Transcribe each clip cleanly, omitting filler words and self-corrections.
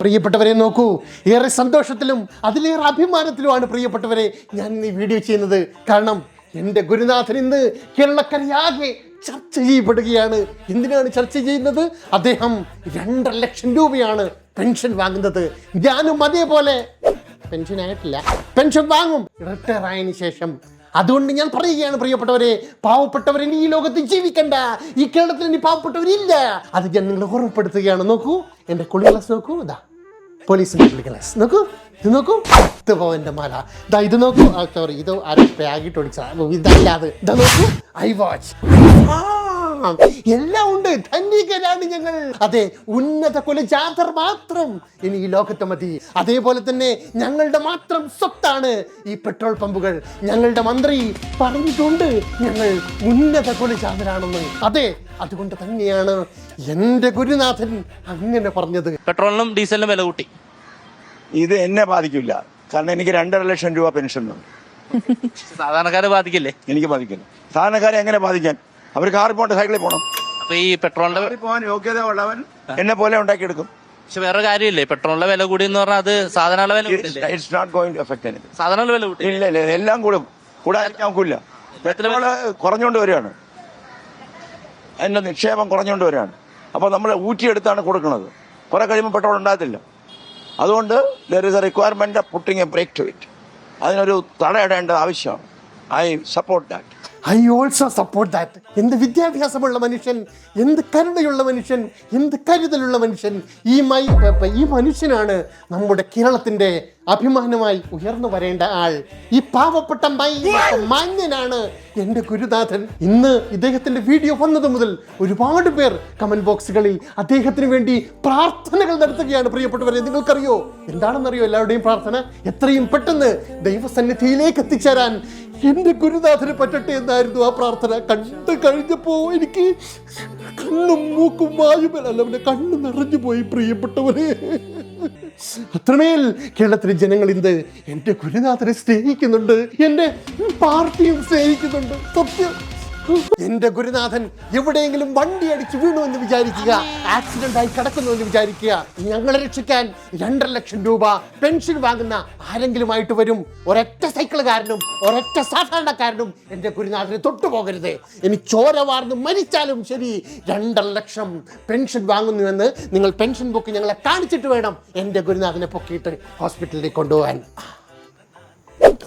പ്രിയപ്പെട്ടവരെ നോക്കൂ, ഏറെ സന്തോഷത്തിലും അതിലേറെ അഭിമാനത്തിലുമാണ് പ്രിയപ്പെട്ടവരെ ഞാൻ ഈ വീഡിയോ ചെയ്യുന്നത്. കാരണം എൻ്റെ ഗുരുനാഥൻ ഇന്ന് കേരളക്കരയാകെ ചർച്ച ചെയ്യപ്പെടുകയാണ്. എന്തിനാണ് ചർച്ച ചെയ്യുന്നത്? അദ്ദേഹം 2.5 ലക്ഷം രൂപയാണ് പെൻഷൻ വാങ്ങുന്നത്. ഞാനും അതേപോലെ പെൻഷൻ ആയിട്ടില്ല, പെൻഷൻ വാങ്ങും റിട്ടയർ ആയതിനു ശേഷം. അതുകൊണ്ട് ഞാൻ പറയുകയാണ് പ്രിയപ്പെട്ടവരെ, പാവപ്പെട്ടവർ ഇനി ഈ ലോകത്ത് ജീവിക്കണ്ട, ഈ കേരളത്തിൽ ഇനി പാവപ്പെട്ടവരില്ല. അത് ഞാൻ നിങ്ങളെ ഓർമ്മപ്പെടുത്തുകയാണ്. നോക്കൂ, എൻ്റെ കുളി ഗ്ലാസ് നോക്കൂ, ഇതാ പോലീസിൻ്റെ കുളി ഗ്ലാസ് നോക്കൂ, ഇത് നോക്കൂ, 10 പവൻ്റെ മാല, ഇതാ ഇത് നോക്കൂ, സോറി ഇത് ആരും ബാഗിട്ട് ഒടിച്ച ഇതല്ലാതെ, ഇതാ നോക്കൂ, ഐ വാച്ച്, എല്ലാം ഉണ്ട്. ധനികരാണ് ഞങ്ങൾ. അതെ, ഉന്നത കുലജാതർ മാത്രം ഇനി ഈ ലോകത്ത് മതി. അതേപോലെ തന്നെ ഞങ്ങളുടെ മാത്രം സ്വത്താണ് ഈ പെട്രോൾ പമ്പുകൾ. ഞങ്ങളുടെ മന്ത്രി പറഞ്ഞിട്ടുണ്ട് ഞങ്ങൾ ഉന്നത കുലജാതരാണെന്ന്. അതെ, അതുകൊണ്ട് തന്നെയാണ് എൻ്റെ ഗുരുനാഥൻ അങ്ങനെ പറഞ്ഞത്. പെട്രോളിനും ഡീസലിനും വില കൂട്ടി. ഇത് എന്നെ ബാധിക്കില്ല, കാരണം എനിക്ക് 2.5 ലക്ഷം രൂപ പെൻഷൻ ഉണ്ട്. സാധാരണക്കാരെ ബാധിക്കില്ലേ? എനിക്ക് ബാധിക്കില്ല. സാധാരണക്കാരെ എങ്ങനെ ബാധിക്കാൻ? അവർ കാറിൽ പോകണ്ട, സൈക്കിളിൽ പോകണം. അപ്പൊ ഈ പെട്രോളിന്റെ പോകാൻ യോഗ്യത ഉള്ളവൻ എന്നെ പോലെ ഉണ്ടാക്കിയെടുക്കും. പക്ഷെ വേറെ കാര്യമില്ലേ, പെട്രോളിന്റെ വില കൂടി എന്ന് പറഞ്ഞാൽ അത് സാധാരണ വില കൂട്ടില്ലേ? It's not going to affect anything. സാധാരണ വില കൂട്ടി ഇല്ല ഇല്ല, എല്ലാം കൂടും. കൂടാതിരിക്കാൻ നോക്കില്ല. പെട്രോള് കുറഞ്ഞുകൊണ്ട് വരികയാണ്, അതിന്റെ നിക്ഷേപം കുറഞ്ഞുകൊണ്ട് വരികയാണ്. അപ്പോൾ നമ്മൾ ഊറ്റിയെടുത്താണ് കൊടുക്കുന്നത്. കുറെ കഴിയുമ്പോൾ പെട്രോൾ ഉണ്ടാകത്തില്ല. അതുകൊണ്ട് there is a requirement of putting a brake to it. അതിനൊരു തടയിടേണ്ട ആവശ്യമാണ്. I support that. I also support that. എന്ത് വിദ്യാഭ്യാസമുള്ള മനുഷ്യൻ, എന്ത് കരുണയുള്ള മനുഷ്യൻ, എന്ത് കരുതലുള്ള മനുഷ്യൻ. ഈ മനുഷ്യനാണ് നമ്മുടെ കേരളത്തിൻ്റെ അഭിമാനമായി ഉയർന്നു വരേണ്ട ആൾ. ഈ പാവപ്പെട്ട മാന്യനാണ് എൻ്റെ ഗുരുനാഥൻ. ഇന്ന് ഇദ്ദേഹത്തിൻ്റെ വീഡിയോ വന്നത് മുതൽ ഒരുപാട് പേർ കമൻറ്റ് ബോക്സുകളിൽ അദ്ദേഹത്തിന് വേണ്ടി പ്രാർത്ഥനകൾ നടത്തുകയാണ്. പ്രിയപ്പെട്ടവരെ, നിങ്ങൾക്കറിയോ എന്താണെന്നറിയോ എല്ലാവരുടെയും പ്രാർത്ഥന? എത്രയും പെട്ടെന്ന് ദൈവസന്നിധിയിലേക്ക് എത്തിച്ചേരാൻ എൻ്റെ ഗുരുനാഥന് പറ്റട്ടെ എന്നായിരുന്നു ആ പ്രാർത്ഥന. കണ്ടു കഴിഞ്ഞപ്പോൾ എനിക്ക് കണ്ണും മൂക്കും വായുമല്ല, അവൻ്റെ കണ്ണ് നിറഞ്ഞു പോയി പ്രിയപ്പെട്ടവരെ. അത്രമേൽ കേരളത്തിലെ ജനങ്ങൾ ഇന്ന് എൻ്റെ ഗുരുനാഥനെ സ്നേഹിക്കുന്നുണ്ട്, എൻ്റെ പാർട്ടിയും സ്നേഹിക്കുന്നുണ്ട്. സത്യം, എൻ്റെ ഗുരുനാഥൻ എവിടെയെങ്കിലും വണ്ടി അടിച്ച് വീണു എന്ന് വിചാരിക്കുക, ആക്സിഡന്റ് ആയി കിടക്കുന്നു എന്ന് വിചാരിക്കുക, ഞങ്ങളെ രക്ഷിക്കാൻ 2.5 ലക്ഷം രൂപ പെൻഷൻ വാങ്ങുന്ന ആരെങ്കിലുമായിട്ട് വരും. ഒരൊറ്റ സൈക്കിളുകാരനും ഒരൊറ്റ സാധാരണക്കാരനും എൻ്റെ ഗുരുനാഥനെ തൊട്ടുപോകരുത്. ഇനി ചോര വാർന്ന് മരിച്ചാലും ശരി, 2.5 ലക്ഷം പെൻഷൻ വാങ്ങുന്നുവെന്ന് നിങ്ങൾ പെൻഷൻ ബുക്ക് ഞങ്ങളെ കാണിച്ചിട്ട് വേണം എൻ്റെ ഗുരുനാഥനെ പൊക്കിയിട്ട് ഹോസ്പിറ്റലിലേക്ക് കൊണ്ടുപോകാൻ.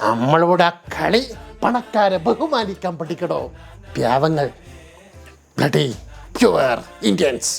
നമ്മളോട് ആ കളി പണക്കാരെ ബഹുമാനിക്കാൻ പഠിക്കണോ പ്യാവങ്ങൾ, ബ്ലഡി പ്യുവർ ഇന്ത്യൻസ്.